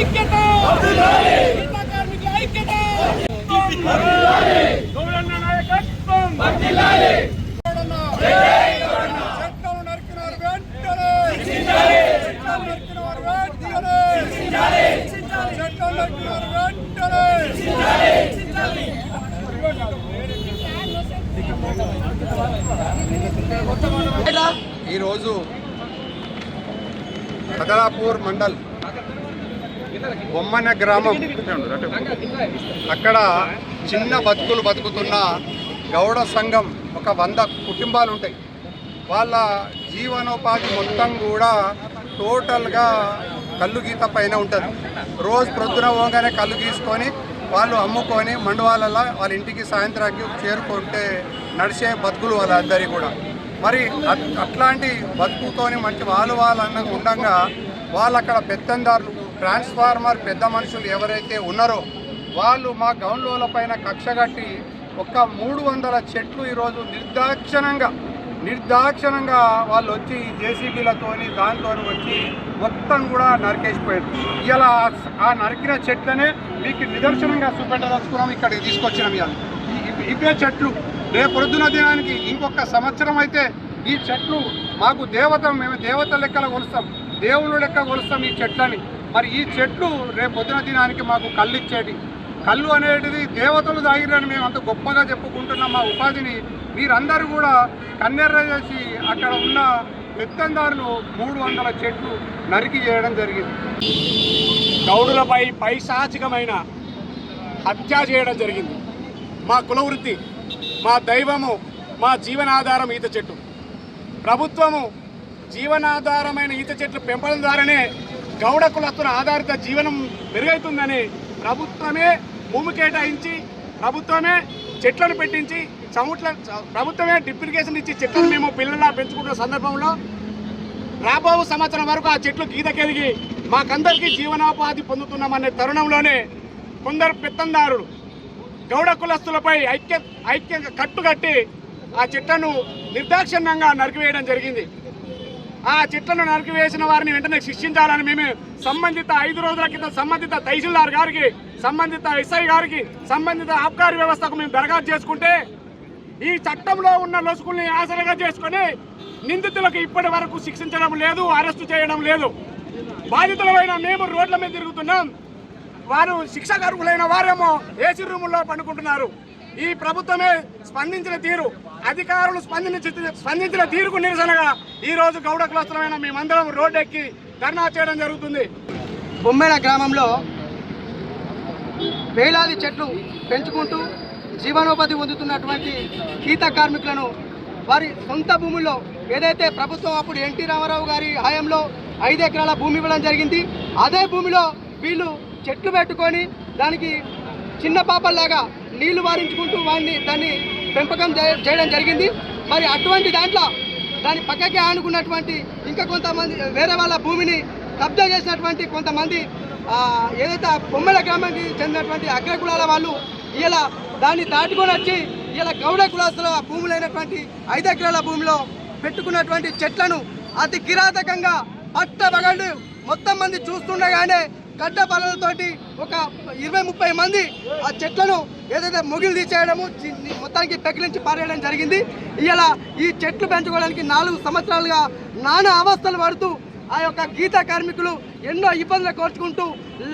ఐక్యత గీతా కార్మికుల ఐక్యత గౌరన్న నాయకత్వం చట్టాలు నరికినారు వెంటనే చట్టాలు నరికినారు వెంటనే. ఈరోజు కదలాపూర్ మండల్ బొమ్మన గ్రామం అక్కడ చిన్న బతుకులు బతుకుతున్న గౌడ సంఘం ఒక 100 కుటుంబాలు ఉంటాయి. వాళ్ళ జీవనోపాధి మొత్తం కూడా టోటల్గా కళ్ళు గీత పైన ఉంటుంది. రోజు ప్రొద్దున పోగానే కళ్ళు గీసుకొని వాళ్ళు అమ్ముకొని మండవాళ్ళ వాళ్ళ ఇంటికి సాయంత్రానికి చేరుకుంటే నడిచే బతుకులు వాళ్ళందరి కూడా. మరి అట్లాంటి బతుకుతోని మంచి వాళ్ళు అన్నగా ఉండగా వాళ్ళు అక్కడ పెత్తందారులు ట్రాన్స్ఫార్మర్ పెద్ద మనుషులు ఎవరైతే ఉన్నారో వాళ్ళు మా గౌన్లోల పైన కక్షగట్టి ఒక 300 చెట్లు ఈరోజు నిర్దాక్షణంగా వాళ్ళు వచ్చి జేసీబీలతోని దాంతో వచ్చి మొత్తం కూడా నరికేసిపోయారు. ఇలా ఆ నరికిన చెట్లనే మీకు నిదర్శనంగా చూపెట్టదలుచుకున్నాం, ఇక్కడికి తీసుకొచ్చినాం. ఇవే చెట్లు రేపు పొద్దున దినానికి ఇంకొక సంవత్సరం అయితే ఈ చెట్లు మాకు మేము దేవత లెక్కల కొలుస్తాం, దేవుళ్ళ లెక్క కొలుస్తాం ఈ చెట్లని. మరి ఈ చెట్లు రేపు పొద్దున దినానికి మాకు కళ్ళు ఇచ్చేటి. కళ్ళు అనేటిది దేవతలు తాగిరని మేము అంత గొప్పగా చెప్పుకుంటున్నాం. మా ఉపాధిని మీరందరూ కూడా కన్నెర్ర చేసి అక్కడ ఉన్న పెత్తందారులు 300 చెట్లు నరికి చేయడం జరిగింది. గౌడులపై పైశాచికమైన హత్య చేయడం జరిగింది. మా కులవృత్తి, మా దైవము, మా జీవనాధారం ఈత చెట్టు. ప్రభుత్వము జీవనాధారమైన ఈత చెట్లు పెంపడం ద్వారానే గౌడ కులస్తుల ఆధారిత జీవనం మెరుగవుతుందని ప్రభుత్వమే భూమి కేటాయించి, ప్రభుత్వమే చెట్లను పెట్టించి, ప్రభుత్వమే డిప్లికేషన్ ఇచ్చి చెట్లను మేము పిల్లలా పెంచుకుంటున్న సందర్భంలో రాబో సంవత్సరం వరకు ఆ చెట్లు గీతకెదిగి మాకందరికీ జీవనోపాధి పొందుతున్నామనే తరుణంలోనే కొందరు పెత్తందారులు గౌడ కులస్తులపై ఐక్యంగా కట్టుకట్టి ఆ చెట్లను నిర్దాక్షిణ్యంగా నరికివేయడం జరిగింది. ఆ చెట్లను నరికివేసిన వారిని వెంటనే శిక్షించాలని మేము సంబంధిత 5 రోజుల క్రితం సంబంధిత తహసీల్దార్ గారికి, సంబంధిత ఎస్ఐ గారికి, సంబంధిత ఆబ్కారీ వ్యవస్థకు మేము దరఖాస్తు చేసుకుంటే ఈ చట్టంలో ఉన్న లొసుకుల్ని ఆసరగా చేసుకొని నిందితులకు ఇప్పటి వరకు శిక్షించడం లేదు, అరెస్టు చేయడం లేదు. బాధితులమైన మేము రోడ్ల మీద తిరుగుతున్నాం, వారు శిక్షార్హులైన వారేమో ఏసీ రూముల్లో పండుకుంటున్నారు. ఈ ప్రభుత్వమే స్పందించిన తీరు, అధికారులు స్పందించిన తీరుకు నిరసనగా ఈరోజు గౌడ కులస్తులమైన మేమందరం రోడ్డెక్కి ధర్నా చేయడం జరుగుతుంది. బొమ్మెడ గ్రామంలో వేలాది చెట్లు పెంచుకుంటూ జీవనోపాధి పొందుతున్నటువంటి గీత కార్మికులను వారి సొంత భూముల్లో ఏదైతే ప్రభుత్వం అప్పుడు ఎన్టీ రామారావు గారి హయాంలో 5 ఎకరాల భూమి ఇవ్వడం జరిగింది, అదే భూమిలో వీళ్ళు చెట్లు పెట్టుకొని దానికి చిన్న పాపల్లాగా నీళ్లు వారించుకుంటూ దాన్ని పెంపకం చేయడం జరిగింది. మరి అటువంటి దాంట్లో దాని పక్కకి ఆనుకున్నటువంటి ఇంకా కొంతమంది వేరే వాళ్ళ భూమిని కబ్జా చేసినటువంటి కొంతమంది ఏదైతే బొమ్మెల గ్రామానికి చెందినటువంటి అగ్రకులాల వాళ్ళు ఇలా దాన్ని దాటుకొని వచ్చి ఇలా గౌడ కులాస్తుల భూములైనటువంటి 5 ఎకరాల భూమిలో పెట్టుకున్నటువంటి చెట్లను అతి కిరాతకంగా పట్టబగళ్ళు మొత్తం మంది చూస్తుండగానే గడ్డ పనులతోటి ఒక 20-30 మంది ఆ చెట్లను ఏదైతే మొగిలు తీసేయడము మొత్తానికి పెకిలించి పారేయడం జరిగింది. ఇలా ఈ చెట్లు పెంచుకోవడానికి 4 సంవత్సరాలుగా నానా అవస్థలు పడుతూ ఆ యొక్క గీత కార్మికులు ఎన్నో ఇబ్బందులు కోర్చుకుంటూ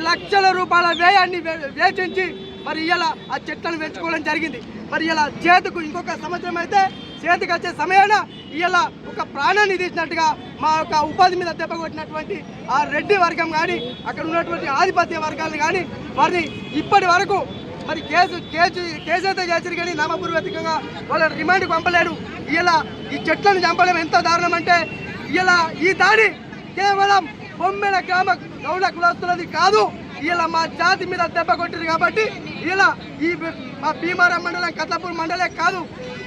లక్షల రూపాయల వ్యయాన్ని వేచించి మరి ఇలా ఆ చెట్లను పెంచుకోవడం జరిగింది. మరి ఇలా చేతికి ఇంకొక సంవత్సరం అయితే చేతికి వచ్చే సమయాన ఇలా ఒక ప్రాణాన్ని తీసినట్టుగా మా యొక్క ఉపాధి మీద దెబ్బ కొట్టినటువంటి ఆ రెడ్డి వర్గం కానీ అక్కడ ఉన్నటువంటి ఆధిపత్య వర్గాలను కానీ వారిని ఇప్పటి వరకు మరి కేసు అయితే చేసిరు కానీ నామపూర్వకంగా వాళ్ళ రిమాండ్కి పంపలేడు. ఇలా ఈ చెట్లను చంపడం ఎంత దారుణం అంటే ఇలా ఈ దాడి కేవలం బొమ్మెల గ్రామ గౌడ కులస్తులది కాదు, ఇలా మా జాతి మీద దెబ్బ కొట్టింది. కాబట్టి ఇలా ఈ మా భీమారం మండలం కత్లాపూర్ మండలే కాదు,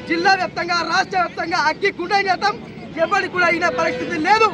జిల్లా వ్యాప్తంగా రాష్ట్ర వ్యాప్తంగా అగ్గి గుండె చేద్దాం, ఎవరికి కూడా అయిన పరిస్థితి లేదు.